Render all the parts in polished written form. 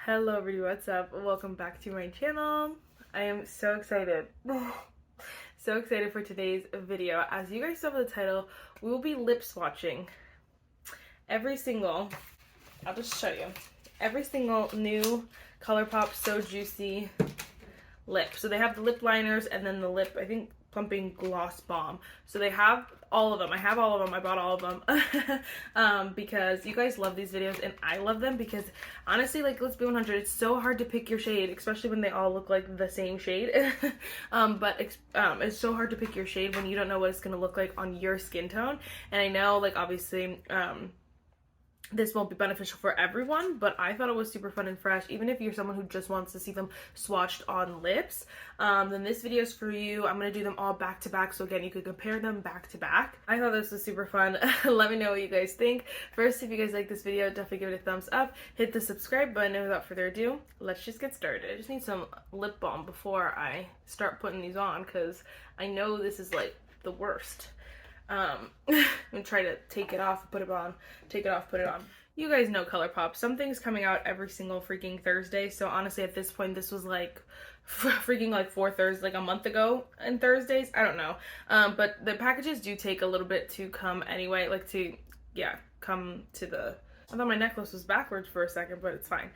Hello everybody, what's up? Welcome back to my channel. I am so excited. So excited for today's video. As you guys saw by the title, we will be lip swatching every single, I'll just show you, every single new Colourpop So Juicy lip. So they have the lip liners and then the lip, I think, Plumping Gloss Balm. So they have all of them. I have all of them. I bought all of them because you guys love these videos and I love them because honestly, like, let's be 100, it's so hard to pick your shade, especially when they all look like the same shade. It's so hard to pick your shade when you don't know what it's going to look like on your skin tone. And I know, like, obviously, this won't be beneficial for everyone, but I thought it was super fun and fresh. Even if you're someone who just wants to see them swatched on lips, then this video is for you. I'm going to do them all back to back, so again, you could compare them back to back. I thought this was super fun. Let me know what you guys think. First, if you guys like this video, definitely give it a thumbs up. Hit the subscribe button, and without further ado, let's just get started. I just need some lip balm before I start putting these on, because I know this is like the worst. I'm gonna try to take it off, put it on, take it off, put it on. You guys know Colourpop. Something's coming out every single freaking Thursday. So honestly, at this point, this was like freaking like 4 Thursdays, like a month ago and Thursdays. I don't know. But the packages do take a little bit to come anyway, like to, yeah, come to the... I thought my necklace was backwards for a second, but it's fine.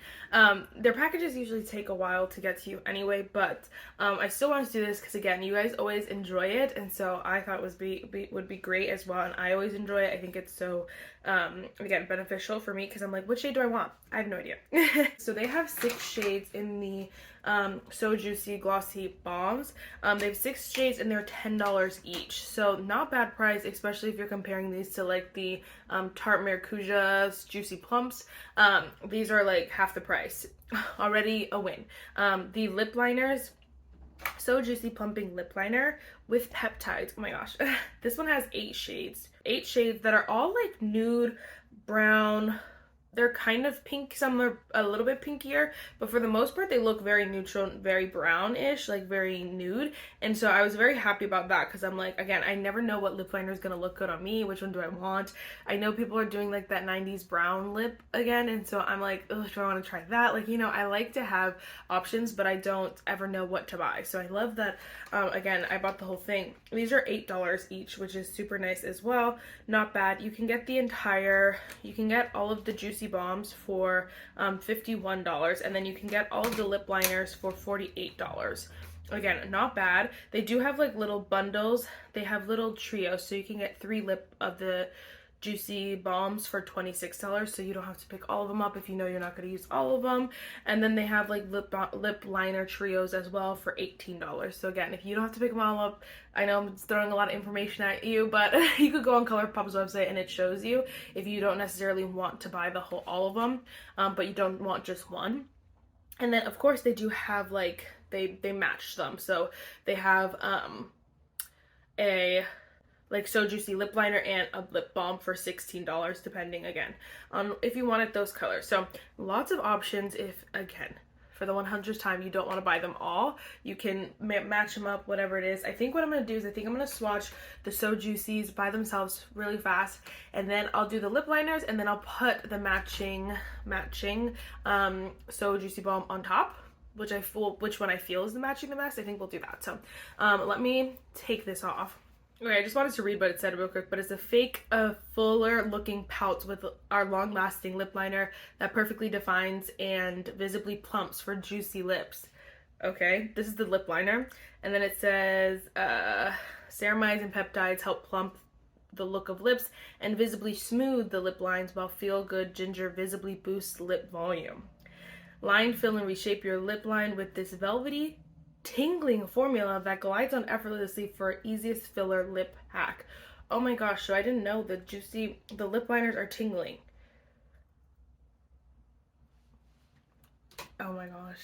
Their packages usually take a while to get to you anyway, but I still want to do this because, again, you guys always enjoy it, and so I thought it would be great as well, and I always enjoy it. I think it's so, again, beneficial for me because I'm like, what shade do I want? I have no idea. So they have 6 shades in the So Juicy Glossy Balms. They have 6 shades and they're $10 each. So not bad price, especially if you're comparing these to like the Tarte Maracuja's Juicy Plumps. These are like half the price. Already a win. The lip liners, So Juicy Plumping Lip Liner with peptides. Oh my gosh. This one has 8 shades. 8 shades that are all like nude, brown. They're kind of pink, some are a little bit pinkier, but for the most part, they look very neutral, very brownish, like very nude. And so I was very happy about that because I'm like, again, I never know what lip liner is going to look good on me. Which one do I want? I know people are doing like that 90s brown lip again. And so I'm like, oh, do I want to try that? Like, you know, I like to have options, but I don't ever know what to buy. So I love that. Again, I bought the whole thing. These are $8 each, which is super nice as well. Not bad. You can get you can get all of the Juicy Balms for $51, and then you can get all of the lip liners for $48. Again, not bad. They do have like little bundles. They have little trios, so you can get 3 lip of the Juicy Balms for $26, so you don't have to pick all of them up if you know you're not going to use all of them. And then they have like lip liner trios as well for $18. So again, if you don't have to pick them all up, I know I'm throwing a lot of information at you, but you could go on Colourpop's website and it shows you if you don't necessarily want to buy all of them, but you don't want just one. And then of course they do have like, they match them. So they have a like So Juicy lip liner and a lip balm for $16, depending again on if you wanted those colors. So lots of options. If, again, for the 100th time you don't want to buy them all, you can match them up, whatever it is. I think what I'm going to do is I think I'm going to swatch the So Juicies by themselves really fast, and then I'll do the lip liners, and then I'll put the matching So Juicy Balm on top, which one I feel is matching the best. I think we'll do that. So let me take this off. Okay, I just wanted to read what it said real quick, but it's a fake, fuller looking pout with our long lasting lip liner that perfectly defines and visibly plumps for juicy lips. Okay, this is the lip liner. And then it says, ceramides and peptides help plump the look of lips and visibly smooth the lip lines, while Feel Good Ginger visibly boosts lip volume. Line, fill, and reshape your lip line with this velvety, tingling formula that glides on effortlessly for easiest filler lip hack. Oh my gosh, so I didn't know the lip liners are tingling. Oh my gosh.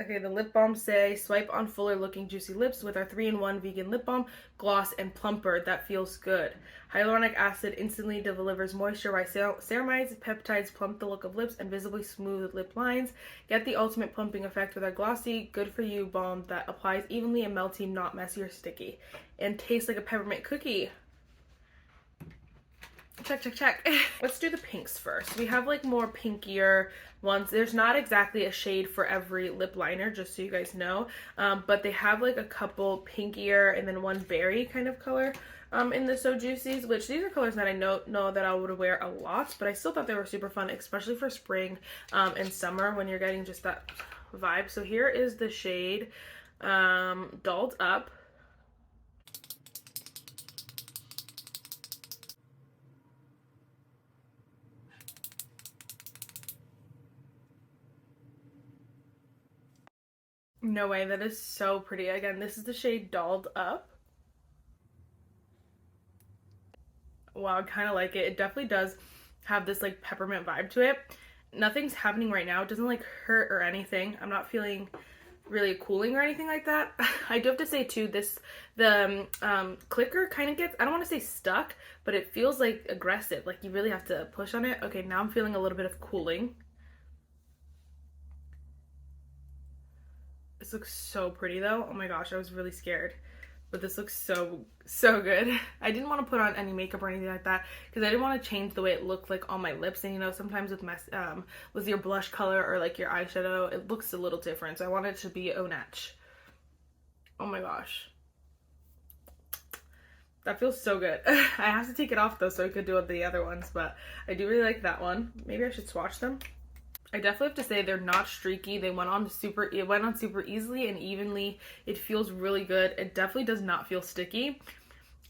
Okay, the lip balms say, swipe on fuller looking juicy lips with our 3-in-1 vegan lip balm, gloss, and plumper that feels good. Hyaluronic acid instantly delivers moisture, while ceramides, peptides plump the look of lips and visibly smooth lip lines. Get the ultimate plumping effect with our glossy, good for you balm that applies evenly and melty, not messy or sticky, and tastes like a peppermint cookie. Check, check, check. Let's do the pinks first. We have like more pinkier ones. There's not exactly a shade for every lip liner, just so you guys know. But they have like a couple pinkier and then one berry kind of color in the So Juicies, which these are colors that I know that I would wear a lot, but I still thought they were super fun, especially for spring and summer when you're getting just that vibe. So here is the shade Dolled Up. No way, that is so pretty. Again, this is the shade Dolled Up. Wow, I kind of like it. It definitely does have this like peppermint vibe to it. Nothing's happening right now. It doesn't like hurt or anything. I'm not feeling really cooling or anything like that. I do have to say too, the clicker kind of gets, I don't want to say stuck, but it feels like aggressive. Like you really have to push on it. Okay, now I'm feeling a little bit of cooling. This looks so pretty though. Oh my gosh, I was really scared. But this looks so good. I didn't want to put on any makeup or anything like that because I didn't want to change the way it looked like on my lips. And you know, sometimes with your blush color or like your eyeshadow, it looks a little different. So I wanted it to be au naturel. Oh my gosh. That feels so good. I have to take it off though so I could do the other ones, but I do really like that one. Maybe I should swatch them. I definitely have to say they're not streaky. It went on super easily and evenly. It feels really good. It definitely does not feel sticky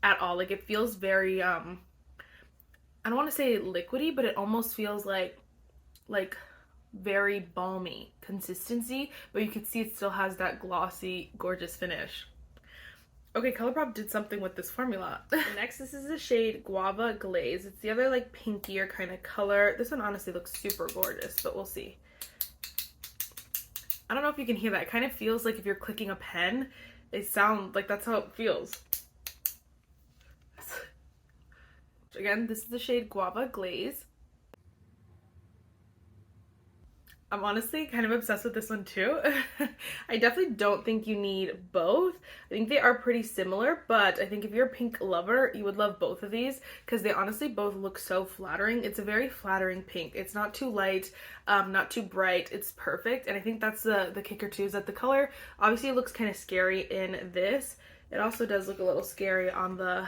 at all. Like it feels very I don't want to say liquidy, but it almost feels like very balmy consistency, but you can see it still has that glossy, gorgeous finish. Okay, Colourpop did something with this formula. Next, this is the shade Guava Glaze. It's the other like pinkier kind of color. This one honestly looks super gorgeous, but we'll see. I don't know if you can hear that. It kind of feels like if you're clicking a pen. It sounds like that's how it feels. Again, this is the shade Guava Glaze. I'm honestly kind of obsessed with this one too. I definitely don't think you need both. I think they are pretty similar, but I think if you're a pink lover, you would love both of these because they honestly both look so flattering. It's a very flattering pink. It's not too light, not too bright. It's perfect, and I think that's the kicker too, is that the color obviously looks kind of scary in this. It also does look a little scary on the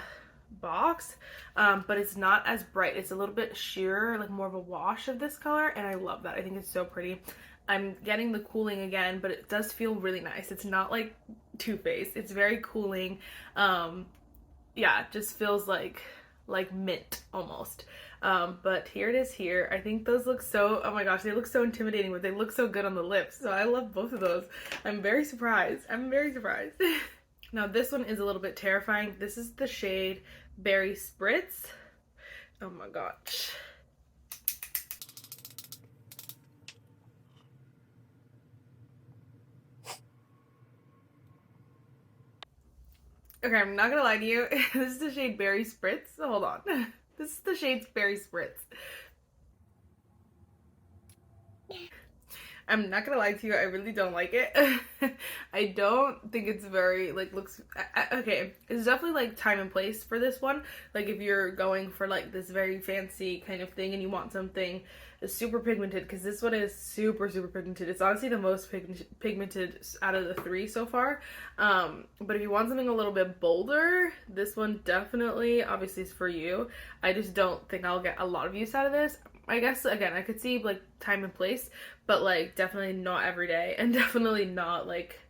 box, but it's not as bright. It's a little bit sheerer, like more of a wash of this color, and I love that. I think it's so pretty. I'm getting the cooling again, but it does feel really nice. It's not like Too Faced. It's very cooling. Yeah, it just feels like mint almost. But here it is here. I think those look so, oh my gosh, they look so intimidating, but they look so good on the lips. So I love both of those. I'm very surprised. I'm very surprised. Now this one is a little bit terrifying. This is the shade Berry Spritz. Oh my gosh. Okay, I'm not gonna lie to you. This is the shade Berry Spritz. Hold on. This is the shade Berry Spritz. I'm not gonna lie to you, I really don't like it. I don't think it's very, like, looks, okay, it's definitely, like, time and place for this one. Like, if you're going for, like, this very fancy kind of thing and you want something super pigmented, because this one is super pigmented. It's honestly the most pigmented out of the three so far. But if you want something a little bit bolder, this one definitely, obviously, is for you. I just don't think I'll get a lot of use out of this. I guess, again, I could see, like, time and place, but, like, definitely not every day, and definitely not, like,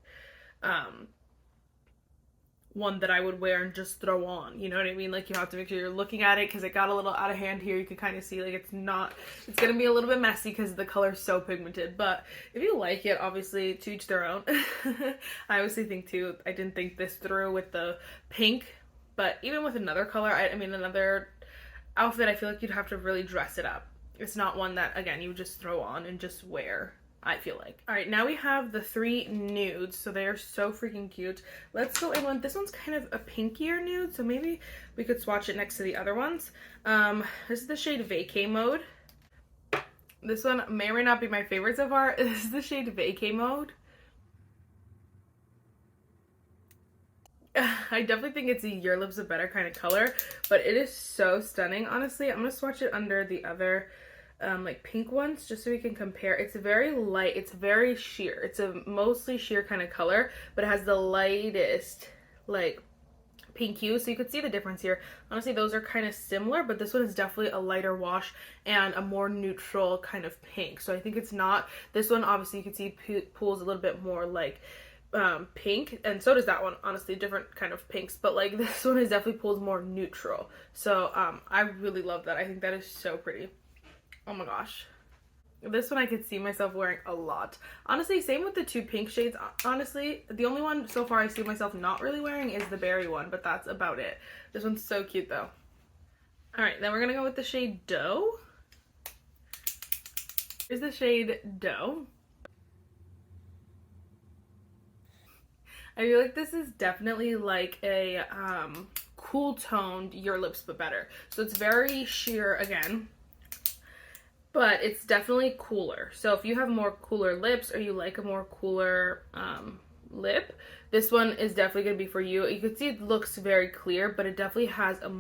one that I would wear and just throw on, you know what I mean? Like, you have to make sure you're looking at it, because it got a little out of hand here. You can kind of see, like, it's gonna be a little bit messy because the color's so pigmented, but if you like it, obviously, to each their own. I obviously think, too, I didn't think this through with the pink, but even with another color, I mean, another outfit, I feel like you'd have to really dress it up. It's not one that, again, you just throw on and just wear, I feel like. All right, now we have the three nudes, so they are so freaking cute. Let's go in one. This one's kind of a pinkier nude, so maybe we could swatch it next to the other ones. This is the shade Vacay Mode. This one may or may not be my favorite so far. This is the shade Vacay Mode. I definitely think it's a Your Lips Are Better kind of color, but it is so stunning, honestly. I'm gonna swatch it under the other like pink ones just so we can compare. It's very light, it's very sheer. It's a mostly sheer kind of color, but it has the lightest like pink hue, so you could see the difference here. Honestly, those are kind of similar, but this one is definitely a lighter wash and a more neutral kind of pink. So I think it's not, this one obviously you can see pools a little bit more like pink, and so does that one, honestly, different kind of pinks, but like this one is definitely pulls more neutral. So I really love that. I think that is so pretty. Oh my gosh. This one I could see myself wearing a lot. Honestly, same with the two pink shades. Honestly, the only one so far I see myself not really wearing is the berry one, but that's about it. This one's so cute though. Alright, then we're gonna go with the shade Dough. Here's the shade Dough. I feel like this is definitely like a cool toned Your Lips But Better. So it's very sheer again, but it's definitely cooler. So if you have more cooler lips or you like a more cooler lip, this one is definitely going to be for you. You can see it looks very clear, but it definitely has a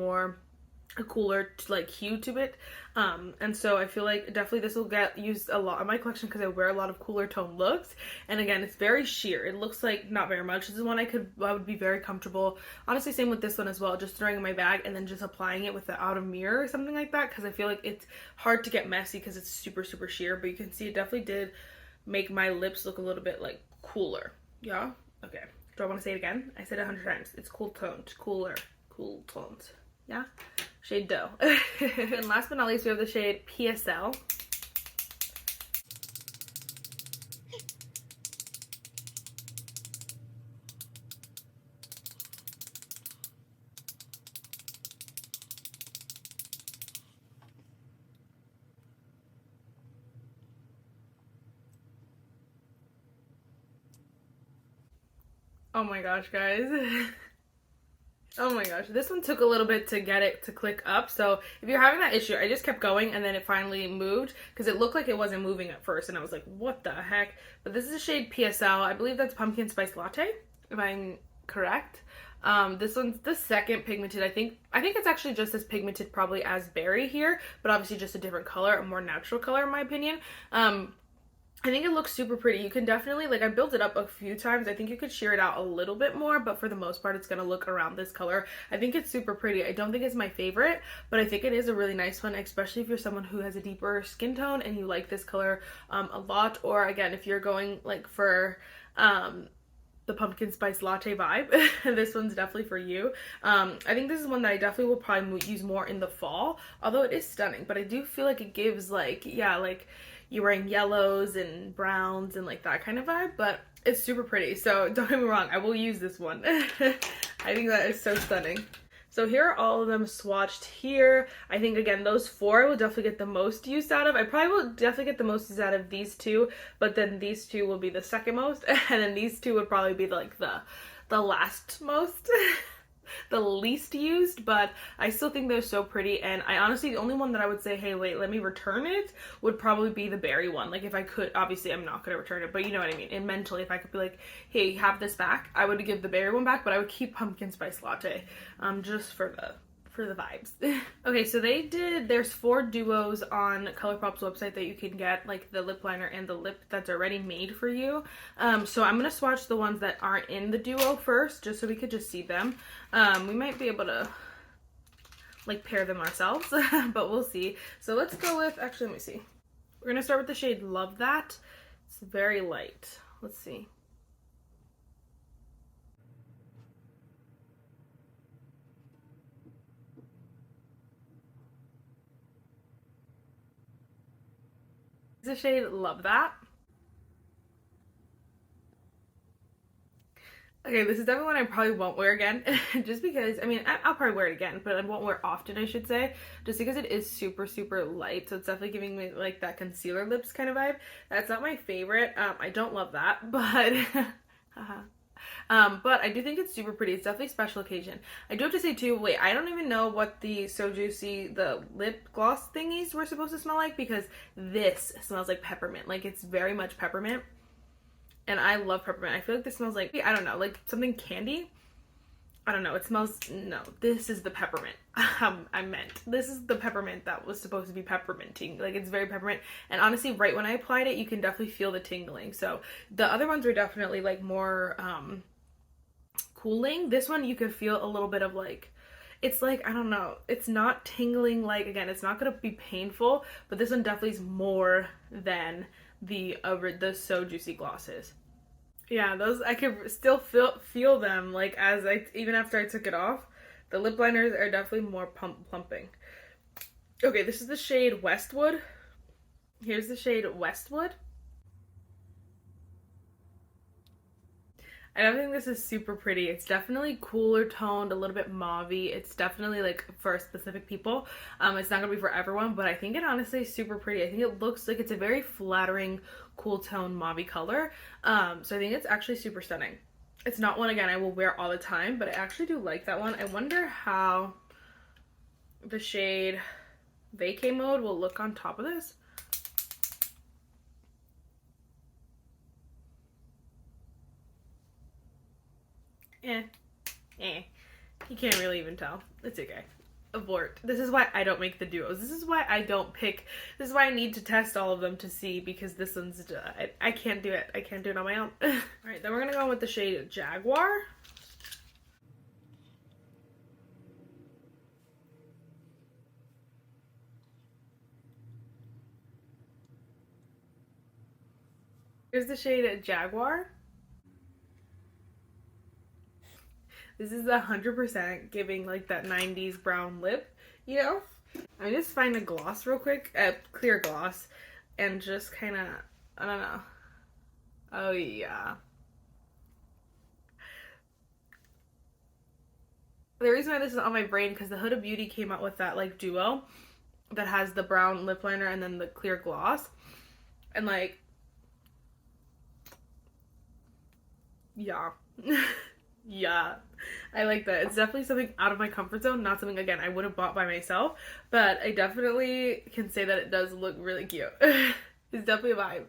cooler like hue to it, and so I feel like definitely this will get used a lot in my collection because I wear a lot of cooler tone looks. And again, it's very sheer. It looks like not very much. This is one I would be very comfortable, honestly. Same with this one as well, just throwing in my bag and then just applying it without a mirror or something like that, because I feel like it's hard to get messy because it's super sheer. But you can see it definitely did make my lips look a little bit like cooler. Yeah, okay, do I want to say it again? I said it 100 times. It's cool toned, cooler, cool toned. Yeah, shade Dough. And last but not least, we have the shade PSL. Oh my gosh, guys. Oh my gosh, this one took a little bit to get it to click up. So if you're having that issue, I just kept going and then it finally moved because it looked like it wasn't moving at first and I was like, what the heck? But this is a shade PSL. I believe that's Pumpkin Spice Latte, if I'm correct. This one's the second pigmented. I think it's actually just as pigmented probably as Berry here, but obviously just a different color, a more natural color in my opinion. I think it looks super pretty. You can definitely, like, I built it up a few times. I think you could sheer it out a little bit more, but for the most part, it's going to look around this color. I think it's super pretty. I don't think it's my favorite, but I think it is a really nice one, especially if you're someone who has a deeper skin tone and you like this color a lot. Or again, if you're going like for the pumpkin spice latte vibe, this one's definitely for you. I think this is one that I definitely will probably use more in the fall, although it is stunning, but I do feel like it gives like, yeah, like you're wearing yellows and browns and like that kind of vibe, but it's super pretty. So don't get me wrong, I will use this one. I think that is so stunning. So here are all of them swatched here. I think again, those four I will definitely get the most use out of. I probably will definitely get the most use out of these two, but then these two will be the second most, and then these two would probably be like the last most. The least used, but I still think they're so pretty. And I honestly, the only one that I would say, hey wait, let me return it, would probably be the berry one. Like if I could, obviously I'm not gonna return it, but you know what I mean. And mentally, if I could be like, hey, have this back, I would give the berry one back, but I would keep pumpkin spice latte just for the vibes. Okay, so there's 4 duos on Colourpop's website that you can get, like the lip liner and the lip that's already made for you. So I'm gonna swatch the ones that aren't in the duo first, just so we could just see them. We might be able to like pair them ourselves, but we'll see. So let's go with, actually, let me see. We're gonna start with the shade Love That. It's very light. Let's see. The shade Love That. Okay, this is definitely one I probably won't wear again, just because, I mean, I'll probably wear it again, but I won't wear it often, I should say, just because it is super light, so it's definitely giving me like that concealer lips kind of vibe. That's not my favorite. I don't love that, but but I do think it's super pretty. It's definitely a special occasion. I do have to say too, wait, I don't even know what the So Juicy, the lip gloss thingies were supposed to smell like, because this smells like peppermint. Like it's very much peppermint. And I love peppermint. I feel like this smells like, I don't know, like something candy. I don't know, it smells, no, this is the peppermint. This is the peppermint that was supposed to be pepperminting. Like, it's very peppermint. And honestly, right when I applied it, you can definitely feel the tingling. So the other ones were definitely like more cooling. This one you could feel a little bit of like, it's like, I don't know, it's not tingling. Like, again, it's not gonna be painful, but this one definitely is more than the So Juicy glosses. Yeah, those, I could still feel them, like, as I, even after I took it off. The lip liners are definitely more plumping. Okay, this is the shade Westwood. Here's the shade Westwood. I don't think this is super pretty. It's definitely cooler toned, a little bit mauvey. It's definitely like for specific people. It's not gonna be for everyone, but I think it honestly is super pretty. I think it looks like it's a very flattering, cool tone mauvey color. So I think it's actually super stunning. It's not one, again, I will wear all the time, but I actually do like that one. I wonder how the shade Vacay Mode will look on top of this. You can't really even tell. It's okay. Abort. This is why I don't make the duos. This is why I don't pick. This is why I need to test all of them to see, because this one's, I can't do it. I can't do it on my own. Alright, then we're gonna go with the shade Jaguar. Here's the shade Jaguar. This is 100% giving like that 90s brown lip, you know? I just find a gloss real quick, a clear gloss, and just kind of, I don't know. Oh yeah. The reason why this is on my brain, because the Huda Beauty came out with that like duo that has the brown lip liner and then the clear gloss. And like, yeah. Yeah, I like that. It's definitely something out of my comfort zone, not something, again, I would have bought by myself, but I definitely can say that it does look really cute. It's definitely a vibe.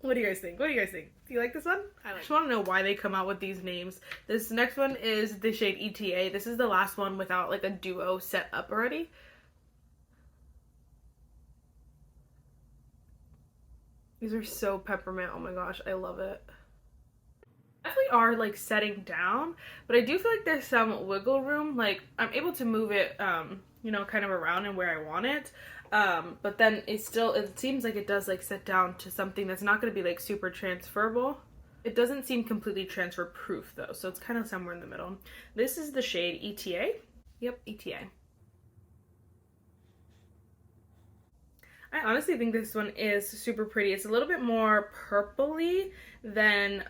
What do you guys think? What do you guys think? Do you like this one? I just want to know why they come out with these names. This next one is the shade ETA. This is the last one without like a duo set up already. These are so peppermint. Oh my gosh, I love it. Definitely are like setting down, but I do feel like there's some wiggle room. Like, I'm able to move it, you know, kind of around and where I want it. But then it seems like it does like set down to something that's not going to be like super transferable. It doesn't seem completely transfer proof though, so it's kind of somewhere in the middle. This is the shade ETA. Yep, ETA. I honestly think this one is super pretty. It's a little bit more purpley than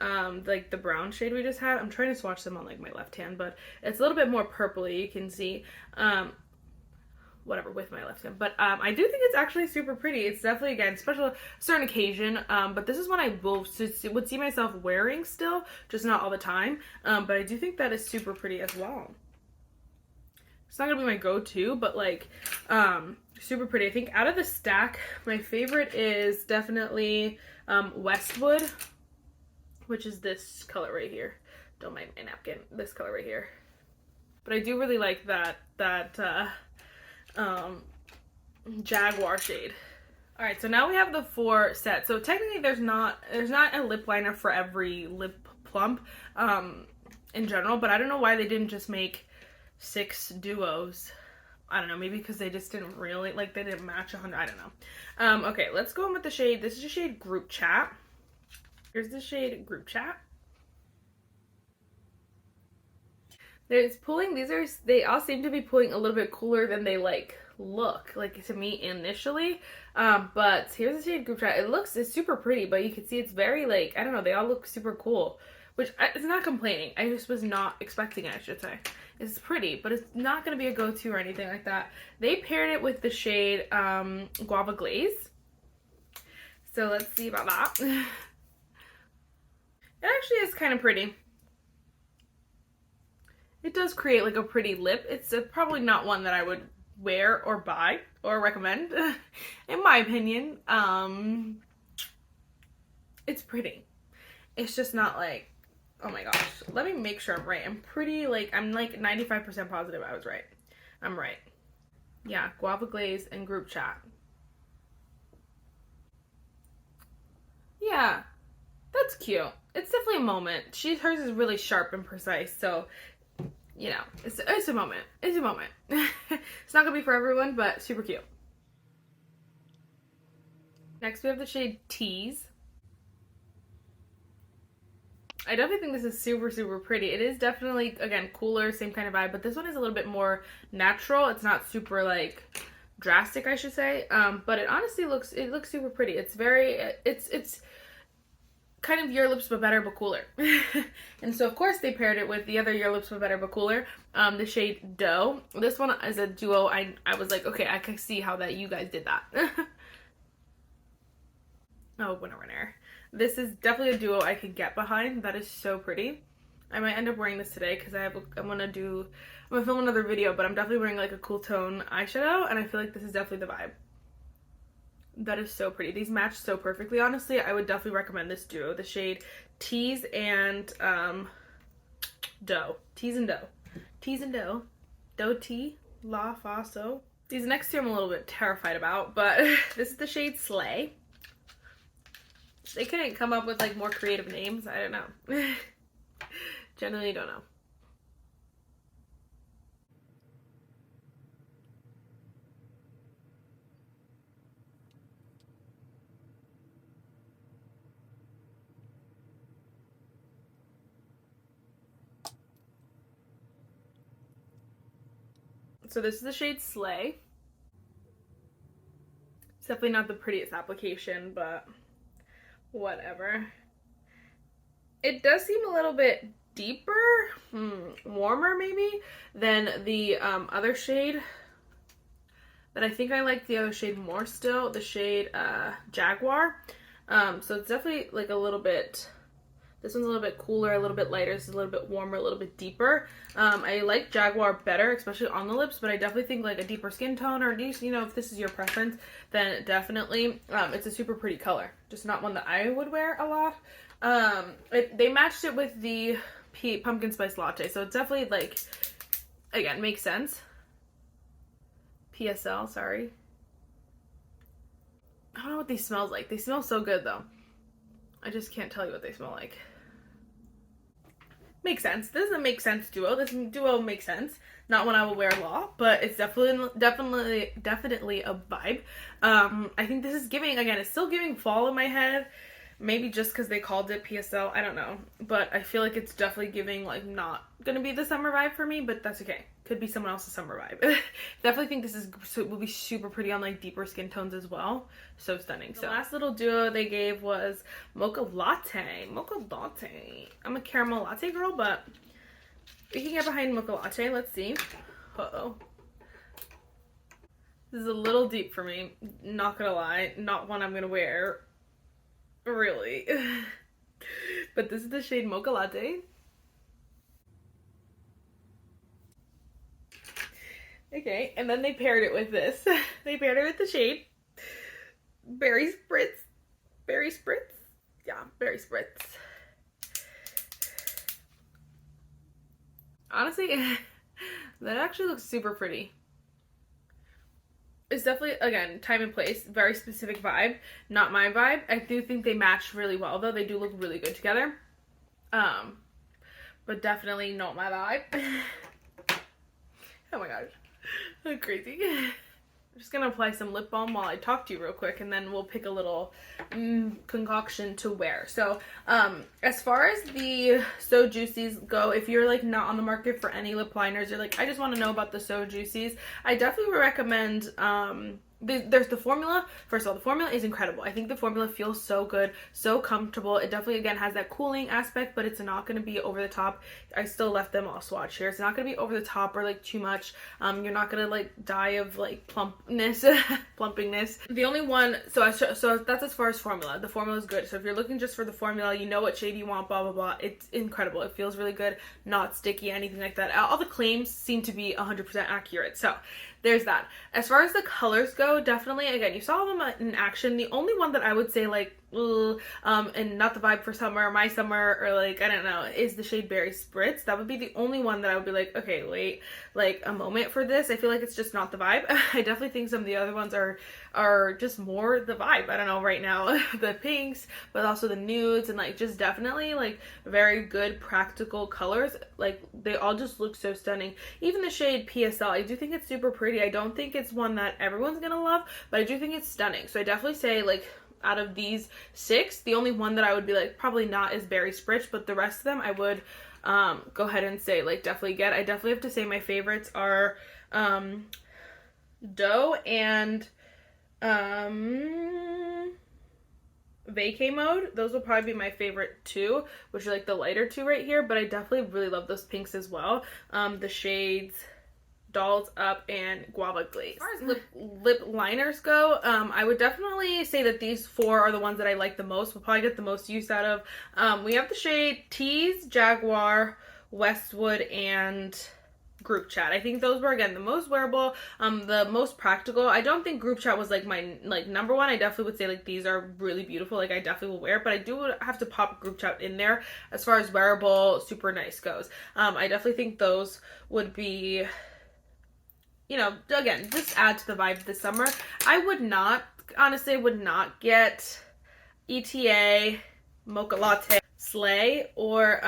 like the brown shade we just had. I'm trying to swatch them on like my left hand, but it's a little bit more purpley, you can see. Whatever, with my left hand. But I do think it's actually super pretty. It's definitely, again, special certain occasion. But this is one I would see myself wearing still, just not all the time. But I do think that is super pretty as well. It's not gonna be my go-to, but like super pretty. I think out of the stack, my favorite is definitely Westwood, which is this color right here. Don't mind my napkin. This color right here. But I do really like that Jaguar shade. All right, so now we have the 4 sets. So technically there's not a lip liner for every lip plump in general, but I don't know why they didn't just make 6 duos. I don't know, maybe because they just didn't really, like, they didn't match 100, I don't know. Okay, let's go in with the shade. This is the shade Group Chat. Here's the shade Group Chat. There's pulling, they all seem to be pulling a little bit cooler than they, like, look, like, to me initially. But here's the shade Group Chat. It's super pretty, but you can see it's very, like, I don't know, they all look super cool. Which, it's not complaining. I just was not expecting it, I should say. It's pretty, but it's not going to be a go-to or anything like that. They paired it with the shade Guava Glaze. So let's see about that. It actually is kind of pretty. It does create like a pretty lip. It's probably not one that I would wear or buy or recommend, in my opinion. It's pretty. It's just not like Oh my gosh. Let me make sure I'm right. I'm like 95% positive I was right. I'm right. Yeah, Guava Glaze and Group Chat. Yeah, that's cute. It's definitely a moment. Hers is really sharp and precise, so you know, it's a moment. It's a moment. It's not gonna be for everyone, but super cute. Next we have the shade Tease. I definitely think this is super, super pretty. It is definitely, again, cooler, same kind of vibe, but this one is a little bit more natural. It's not super, like, drastic, I should say, but it honestly looks super pretty. It's very, it's kind of Your Lips But Better But Cooler. And so, of course, they paired it with the other Your Lips But Better But Cooler, the shade Dough. This one is a duo. I was like, okay, I can see how that you guys did that. Oh, winner. This is definitely a duo I could get behind. That is so pretty. I might end up wearing this today because I'm gonna film another video, but I'm definitely wearing like a cool tone eyeshadow, and I feel like this is definitely the vibe. That is so pretty. These match so perfectly, honestly. I would definitely recommend this duo, the shade Tease and Dough. Tease and Dough. Tease and Dough. Dough Tea. La Fa So. These next two I'm a little bit terrified about, but this is the shade Slay. They couldn't come up with like more creative names. I don't know. Generally don't know. So this is the shade Slay. It's definitely not the prettiest application, but whatever. It does seem a little bit deeper, warmer maybe, than the other shade. But I think I like the other shade more still, the shade Jaguar. So it's definitely like a little bit, this one's a little bit cooler, a little bit lighter, this is a little bit warmer, a little bit deeper. I like Jaguar better, especially on the lips, but I definitely think like a deeper skin tone, or at least, you know, if this is your preference, then definitely it's a super pretty color. Just not one that I would wear a lot. They matched it with the pumpkin spice latte, so it's definitely like, again, makes sense. PSL, sorry. I don't know what these smell like. They smell so good though. I just can't tell you what they smell like. Makes sense. This is a make sense duo. This duo makes sense. Not one I will wear a lot, but it's definitely a vibe. I think this is giving, again, it's still giving fall in my head. Maybe just because they called it PSL, I don't know. But I feel like it's definitely giving, like, not gonna be the summer vibe for me, but that's okay. Could be someone else's summer vibe. Definitely think this will be super pretty on, like, deeper skin tones as well. So stunning. The last little duo they gave was Mocha Latte. Mocha Latte. I'm a caramel latte girl, but we can get behind Mocha Latte. Let's see. Uh-oh. This is a little deep for me. Not gonna lie. Not one I'm gonna wear. Really. But this is the shade Mocha Latte. Okay, and then they paired it with this. They paired it with the shade Berry Spritz. Berry Spritz? Yeah, Berry Spritz. Honestly, that actually looks super pretty. It's definitely, again, time and place, very specific vibe, not my vibe. I do think they match really well, though. They do look really good together. But definitely not my vibe. Oh my gosh, I'm crazy. I'm just gonna apply some lip balm while I talk to you real quick, and then we'll pick a little concoction to wear. So, as far as the So Juicies go, if you're like not on the market for any lip liners, you're like, I just want to know about the So Juicies, I definitely recommend, there's the formula. First of all, the formula is incredible. I think the formula feels so good, so comfortable. It definitely, again, has that cooling aspect, but it's not going to be over the top. I still left them all swatch here. It's not going to be over the top or like too much. You're not going to like die of like plumpiness. The only one, so that's as far as formula. The formula is good. So if you're looking just for the formula, you know what shade you want, blah, blah, blah. It's incredible. It feels really good, not sticky, anything like that. All the claims seem to be 100% accurate. So there's that. As far as the colors go, definitely, again, you saw them in action. The only one that I would say like, and not the vibe for summer, my summer, or like, I don't know, is the shade Berry Spritz. That would be the only one that I would be like, okay, wait, like a moment for this. I feel like it's just not the vibe. I definitely think some of the other ones are just more the vibe. I don't know right now, the pinks, but also the nudes, and like just definitely like very good practical colors. Like they all just look so stunning. Even the shade PSL, I do think it's super pretty. I don't think it's one that everyone's gonna love, but I do think it's stunning. So I definitely say like, out of these 6, the only one that I would be like probably not is Berry Spritz, but the rest of them I would go ahead and say like definitely get. I definitely have to say my favorites are Doe and Vacay Mode. Those will probably be my favorite 2, which are like the lighter 2 right here, but I definitely really love those pinks as well. The shades Dolls Up and Guava Glaze. As far as lip liners go, I would definitely say that these 4 are the ones that I like the most. We'll probably get the most use out of. We have the shade Tease, Jaguar, Westwood, and Group Chat. I think those were, again, the most wearable, the most practical. I don't think Group Chat was like my like number one. I definitely would say like these are really beautiful. Like I definitely will wear it, but I do have to pop Group Chat in there as far as wearable, super nice goes. I definitely think those would be, you know, again, just add to the vibe this summer. I would not, honestly, would not get ETA, Mocha Latte, Slay, or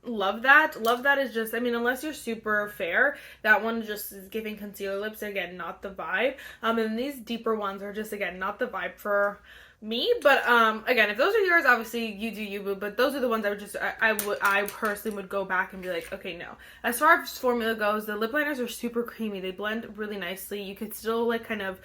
Love That. Love That is just, I mean, unless you're super fair, that one just is giving concealer lips. Again, not the vibe. And these deeper ones are just, again, not the vibe for me. But again, if those are yours, obviously you do you, boo. But those are the ones I would just, I personally would go back and be like, okay, no. As far as formula goes, the lip liners are super creamy. They blend really nicely. You could still like kind of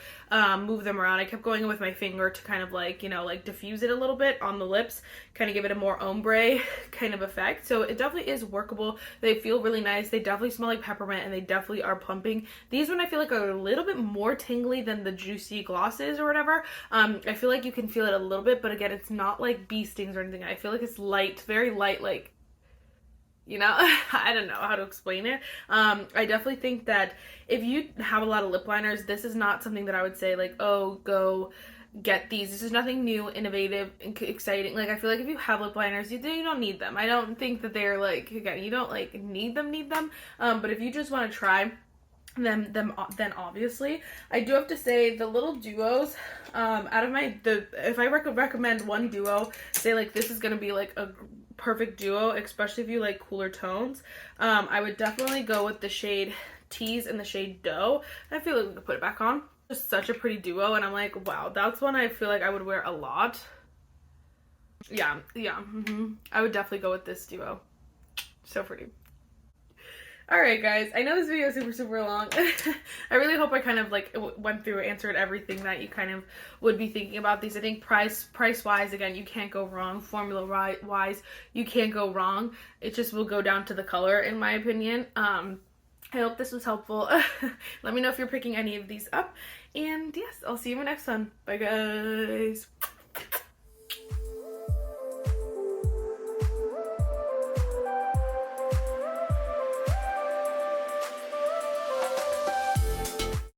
move them around. I kept going with my finger to kind of like, you know, like diffuse it a little bit on the lips, kind of give it a more ombre kind of effect. So it definitely is workable. They feel really nice. They definitely smell like peppermint, and they definitely are plumping. These one I feel like are a little bit more tingly than the juicy glosses or whatever. I feel like you can feel it a little bit, but again, it's not like bee stings or anything. I feel like it's light, very light, like, you know, I don't know how to explain it. I definitely think that if you have a lot of lip liners, this is not something that I would say like, oh, go get these. This is nothing new, innovative, and exciting. Like, I feel like if you have lip liners, you don't need them. I don't think that they're like, again, you don't like need them. But if you just want to try them then obviously. I do have to say the little duos, out of if I recommend one duo, say like this is gonna be like a perfect duo, especially if you like cooler tones, I would definitely go with the shade Tease and the shade Doe. I feel like we could put it back on. Just such a pretty duo, and I'm like, wow, that's one I feel like I would wear a lot. Yeah, I would definitely go with this duo. So pretty. Alright guys, I know this video is super long. I really hope I kind of like went through, answered everything that you kind of would be thinking about these. I think price wise, again, you can't go wrong. Formula wise, you can't go wrong. It just will go down to the color, in my opinion. I hope this was helpful. Let me know if you're picking any of these up. And yes, I'll see you in my next one. Bye guys.